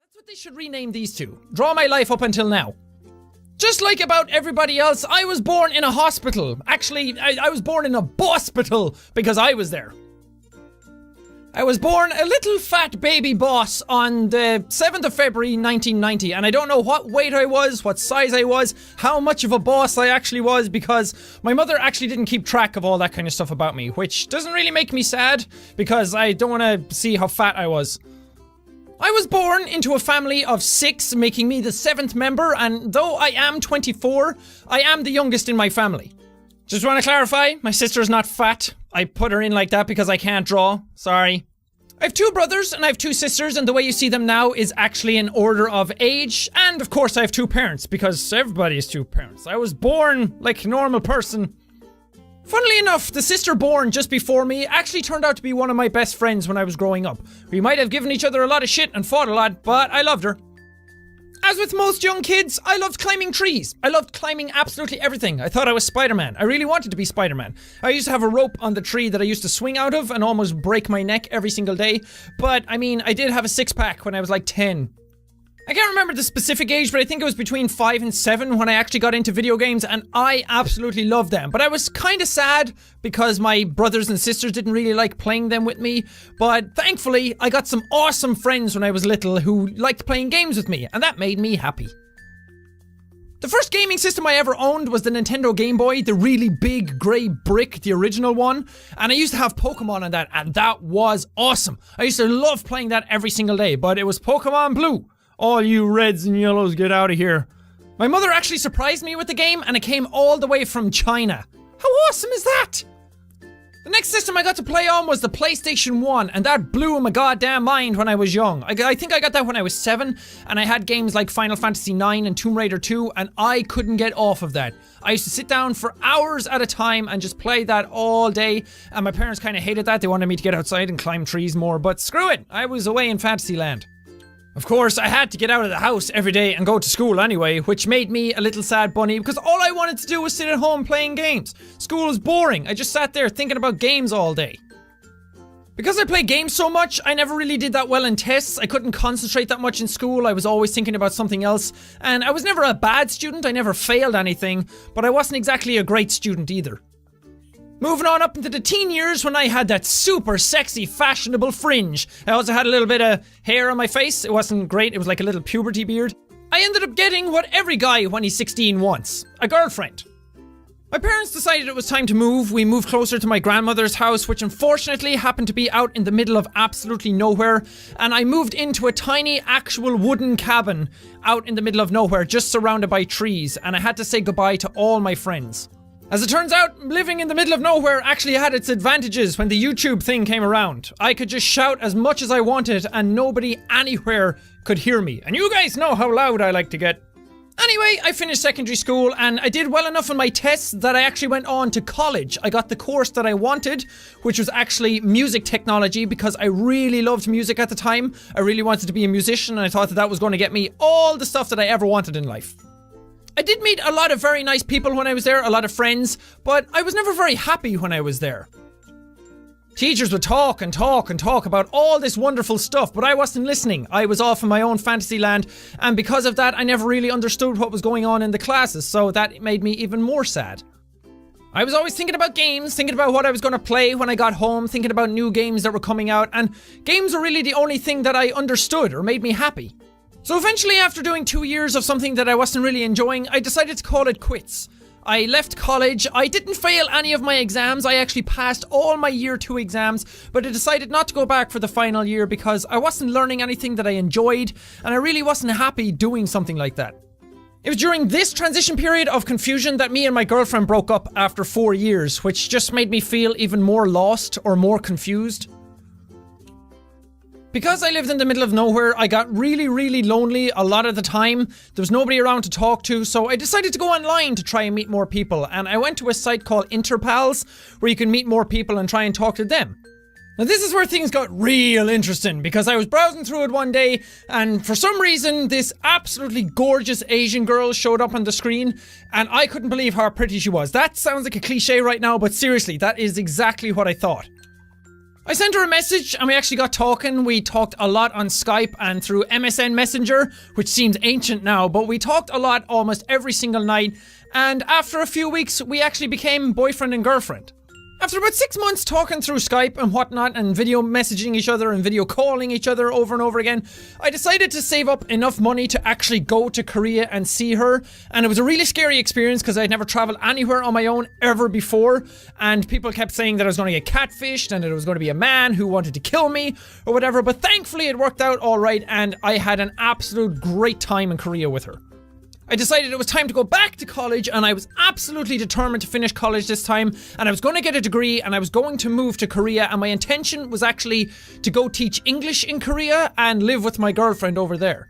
That's what they should rename these to. Draw my life up until now. Just like about everybody else, I was born in a hospital. Actually, I was born in a bospital because I was there. I was born a little fat baby boss on the 7th of February 1990, and I don't know what weight I was, what size I was, how much of a boss I actually was, because my mother actually didn't keep track of all that kind of stuff about me, which doesn't really make me sad, because I don't want to see how fat I was. I was born into a family of 6, making me the 7th member, and though I am 24, I am the youngest in my family. Just want to clarify, my sister's not fat. I put her in like that because I can't draw. Sorry. I have 2 brothers and I have 2 sisters, and the way you see them now is actually in order of age, and of course I have 2 parents, because everybody has 2 parents. I was born like a normal person. Funnily enough, the sister born just before me actually turned out to be one of my best friends when I was growing up. We might have given each other a lot of shit and fought a lot, but I loved her. As with most young kids, I loved climbing trees. I loved climbing absolutely everything. I thought I was Spider-Man. I really wanted to be Spider-Man. I used to have a rope on the tree that I used to swing out of and almost break my neck every single day. But, I mean, I did have a 6-pack when I was like 10. I can't remember the specific age, but I think it was between 5 and 7 when I actually got into video games, and I absolutely loved them. But I was kind of sad because my brothers and sisters didn't really like playing them with me. But thankfully, I got some awesome friends when I was little who liked playing games with me, and that made me happy. The first gaming system I ever owned was the Nintendo Game Boy, the really big grey brick, the original one. And I used to have Pokemon on that, and that was awesome. I used to love playing that every single day, but it was Pokemon Blue. All you reds and yellows, get out of here. My mother actually surprised me with the game, and it came all the way from China. How awesome is that? The next system I got to play on was the PlayStation 1, and that blew my goddamn mind when I was young. I think I got that when I was 7, and I had games like Final Fantasy 9 and Tomb Raider 2, and I couldn't get off of that. I used to sit down for hours at a time and just play that all day, and my parents kind of hated that. They wanted me to get outside and climb trees more, but screw it, I was away in Fantasyland. Of course, I had to get out of the house every day and go to school anyway, which made me a little sad bunny because all I wanted to do was sit at home playing games. School was boring. I just sat there thinking about games all day. Because I play games so much, I never really did that well in tests. I couldn't concentrate that much in school. I was always thinking about something else. And I was never a bad student. I never failed anything, but I wasn't exactly a great student either. Moving on up into the teen years when I had that super sexy fashionable fringe. I also had a little bit of hair on my face. It wasn't great, it was like a little puberty beard. I ended up getting what every guy when he's 16 wants. A girlfriend. My parents decided it was time to move. We moved closer to my grandmother's house, which unfortunately happened to be out in the middle of absolutely nowhere. And I moved into a tiny actual wooden cabin out in the middle of nowhere, just surrounded by trees. And I had to say goodbye to all my friends. As it turns out, living in the middle of nowhere actually had its advantages when the YouTube thing came around. I could just shout as much as I wanted and nobody anywhere could hear me. And you guys know how loud I like to get. Anyway, I finished secondary school and I did well enough on my tests that I actually went on to college. I got the course that I wanted, which was actually music technology, because I really loved music at the time. I really wanted to be a musician and I thought that that was going to get me all the stuff that I ever wanted in life. I did meet a lot of very nice people when I was there, a lot of friends, but I was never very happy when I was there. Teachers would talk and talk and talk about all this wonderful stuff, but I wasn't listening. I was off in my own fantasy land, and because of that, I never really understood what was going on in the classes, so that made me even more sad. I was always thinking about games, thinking about what I was going to play when I got home, thinking about new games that were coming out, and games were really the only thing that I understood or made me happy. So eventually, after doing 2 years of something that I wasn't really enjoying, I decided to call it quits. I left college. I didn't fail any of my exams. I actually passed all my year 2 exams, but I decided not to go back for the final year because I wasn't learning anything that I enjoyed, and I really wasn't happy doing something like that. It was during this transition period of confusion that me and my girlfriend broke up after 4 years, which just made me feel even more lost or more confused. Because I lived in the middle of nowhere, I got really lonely a lot of the time. There was nobody around to talk to, so I decided to go online to try and meet more people, and I went to a site called Interpals, where you can meet more people and try and talk to them. Now this is where things got real interesting, because I was browsing through it one day, and for some reason this absolutely gorgeous Asian girl showed up on the screen, and I couldn't believe how pretty she was. That sounds like a cliche right now, but seriously, that is exactly what I thought. I sent her a message and we actually got talking. We talked a lot on Skype and through MSN Messenger, which seems ancient now, but we talked a lot almost every single night. And after a few weeks, we actually became boyfriend and girlfriend. After about 6 months talking through Skype and whatnot and video messaging each other and video calling each other over and over again, I decided to save up enough money to actually go to Korea and see her. And it was a really scary experience because I'd never traveled anywhere on my own ever before. And people kept saying that I was going to get catfished and that it was going to be a man who wanted to kill me or whatever. But thankfully it worked out all right and I had an absolute great time in Korea with her. I decided it was time to go back to college and I was absolutely determined to finish college this time and I was going to get a degree and I was going to move to Korea and my intention was actually to go teach English in Korea and live with my girlfriend over there.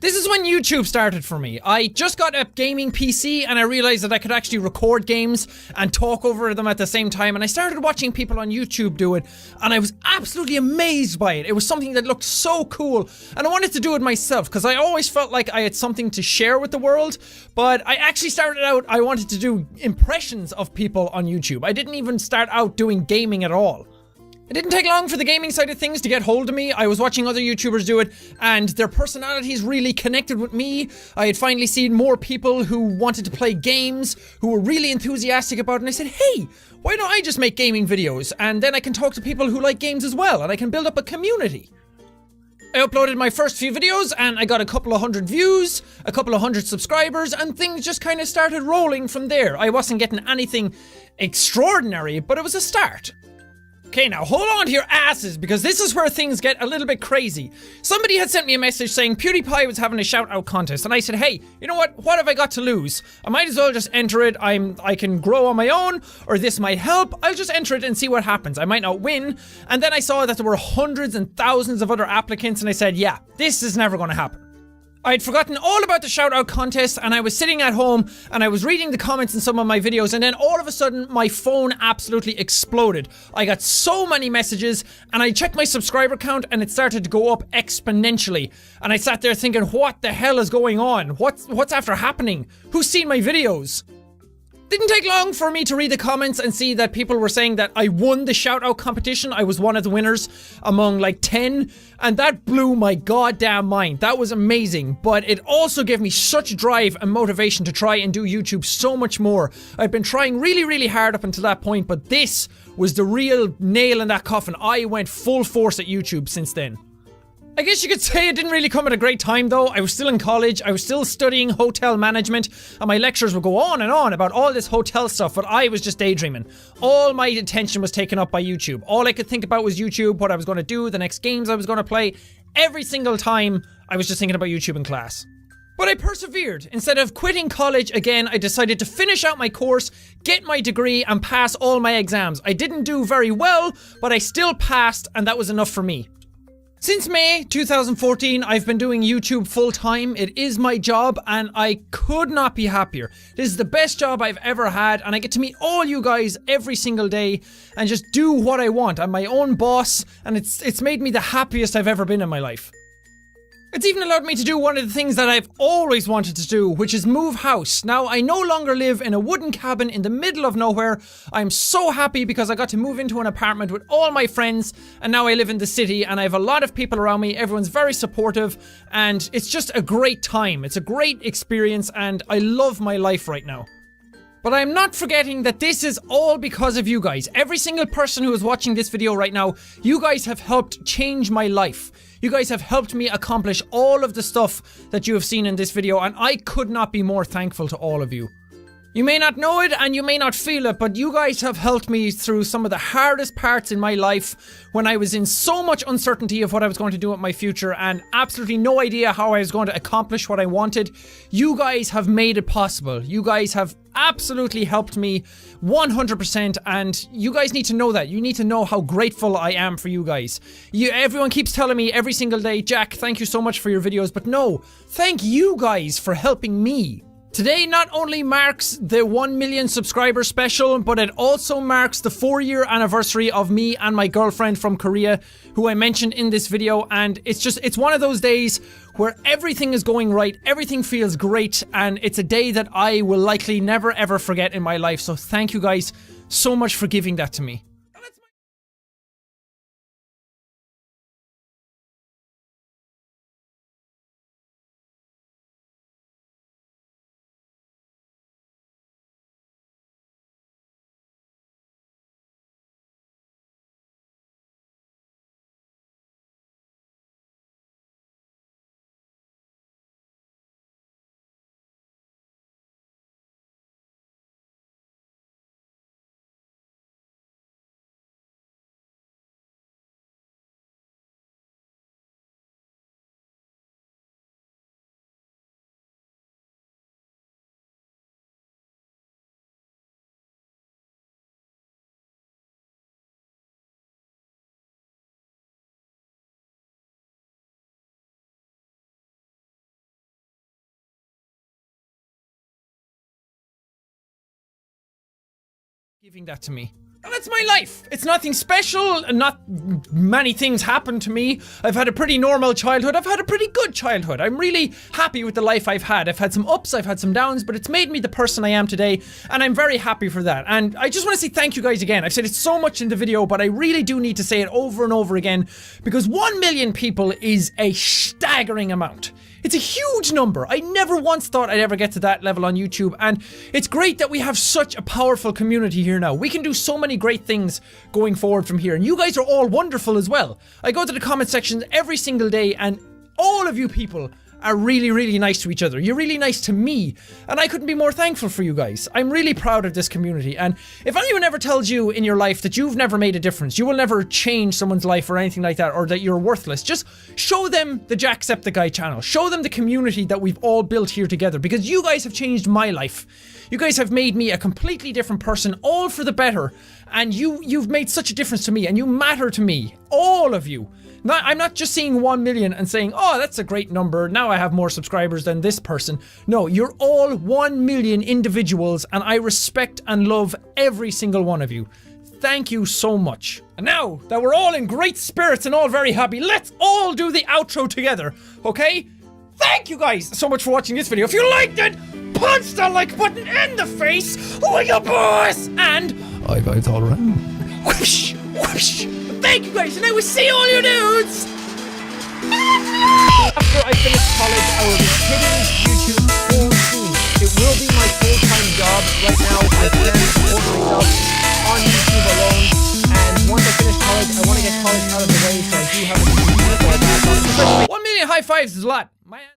This is when YouTube started for me. I just got a gaming PC and I realized that I could actually record games and talk over them at the same time and I started watching people on YouTube do it and I was absolutely amazed by it. It was something that looked so cool and I wanted to do it myself because I always felt like I had something to share with the world, but I actually started out, I wanted to do impressions of people on YouTube. I didn't even start out doing gaming at all. It didn't take long for the gaming side of things to get hold of me. I was watching other YouTubers do it and their personalities really connected with me. I had finally seen more people who wanted to play games, who were really enthusiastic about it, and I said, hey, why don't I just make gaming videos and then I can talk to people who like games as well and I can build up a community. I uploaded my first few videos and I got a couple of hundred views, a couple of hundred subscribers, and things just kind of started rolling from there. I wasn't getting anything extraordinary, but it was a start. Okay, now hold on to your asses because this is where things get a little bit crazy. Somebody had sent me a message saying PewDiePie was having a shout out contest and I said, hey, you know what have I got to lose? I might as well just enter it. I can grow on my own or this might help. I'll just enter it and see what happens. I might not win. And then I saw that there were hundreds and thousands of other applicants and I said, yeah, this is never going to happen. I'd forgotten all about the shout out contest and I was sitting at home and I was reading the comments in some of my videos and then all of a sudden my phone absolutely exploded. I got so many messages and I checked my subscriber count and it started to go up exponentially. And I sat there thinking, what the hell is going on? What's after happening? Who's seen my videos? Didn't take long for me to read the comments and see that people were saying that I won the shout out competition. I was one of the winners among like 10 and that blew my goddamn mind. That was amazing, but it also gave me such drive and motivation to try and do YouTube so much more. I've been trying really hard up until that point, but this was the real nail in that coffin. I went full force at YouTube since then. I guess you could say it didn't really come at a great time though. I was still in college, I was still studying hotel management, and my lectures would go on and on about all this hotel stuff, but I was just daydreaming. All my attention was taken up by YouTube. All I could think about was YouTube, what I was going to do, the next games I was going to play. Every single time, I was just thinking about YouTube in class. But I persevered. Instead of quitting college again, I decided to finish out my course, get my degree, and pass all my exams. I didn't do very well, but I still passed, and that was enough for me. Since May 2014, I've been doing YouTube full time. It is my job and I could not be happier. This is the best job I've ever had and I get to meet all you guys every single day and just do what I want. I'm my own boss and it's made me the happiest I've ever been in my life. It's even allowed me to do one of the things that I've always wanted to do, which is move house. Now, I no longer live in a wooden cabin in the middle of nowhere. I'm so happy because I got to move into an apartment with all my friends, and now I live in the city, and I have a lot of people around me. Everyone's very supportive, and it's just a great time. It's a great experience, and I love my life right now. But I'm not forgetting that this is all because of you guys. Every single person who is watching this video right now, you guys have helped change my life. You guys have helped me accomplish all of the stuff that you have seen in this video, and I could not be more thankful to all of you. You may not know it and you may not feel it, but you guys have helped me through some of the hardest parts in my life when I was in so much uncertainty of what I was going to do with my future and absolutely no idea how I was going to accomplish what I wanted. You guys have made it possible. You guys have absolutely helped me 100%, and you guys need to know that. You need to know how grateful I am for you guys. Everyone keeps telling me every single day, Jack, thank you so much for your videos, but no, thank you guys for helping me. Today not only marks the 1 million subscriber special, but it also marks the 4-year anniversary of me and my girlfriend from Korea, who I mentioned in this video, and it's one of those days where everything is going right, everything feels great, and it's a day that I will likely never ever forget in my life, so thank you guys so much for giving that to me. giving that to me. And that's my life. It's nothing special, and not many things happen to me. I've had a pretty normal childhood. I've had a pretty good childhood. I'm really happy with the life I've had. I've had some ups, I've had some downs, but it's made me the person I am today, and I'm very happy for that. And I just want to say thank you guys again. I've said it so much in the video, but I really do need to say it over and over again, because 1 million people is a staggering amount. It's a huge number. I never once thought I'd ever get to that level on YouTube, and it's great that we have such a powerful community here now. We can do so many great things going forward from here, and you guys are all wonderful as well. I go to the comment sections every single day, and all of you people are really, really nice to each other. You're really nice to me, and I couldn't be more thankful for you guys. I'm really proud of this community, and if anyone ever tells you in your life that you've never made a difference, you will never change someone's life or anything like that, or that you're worthless, just show them the Jacksepticeye channel. Show them the community that we've all built here together, because you guys have changed my life. You guys have made me a completely different person, all for the better, and you've made such a difference to me, and you matter to me, all of you. I'm not just seeing 1 million and saying, oh, that's a great number, now I have more subscribers than this person. No, you're all 1 million individuals, and I respect and love every single one of you. Thank you so much. And now that we're all in great spirits and all very happy, let's all do the outro together, okay? Thank you guys so much for watching this video. If you liked it, punch the like button in the face with your boss! And high fives all around. Whoosh, whoosh. Thank you guys, and I will see all you dudes! After I finish college, I will be hitting YouTube full steam. It will be my full-time job. Right now, I plan to support myself on YouTube alone. And once I finish college, I want to get college out of the way, so I do have a 1 million high fives is a lot.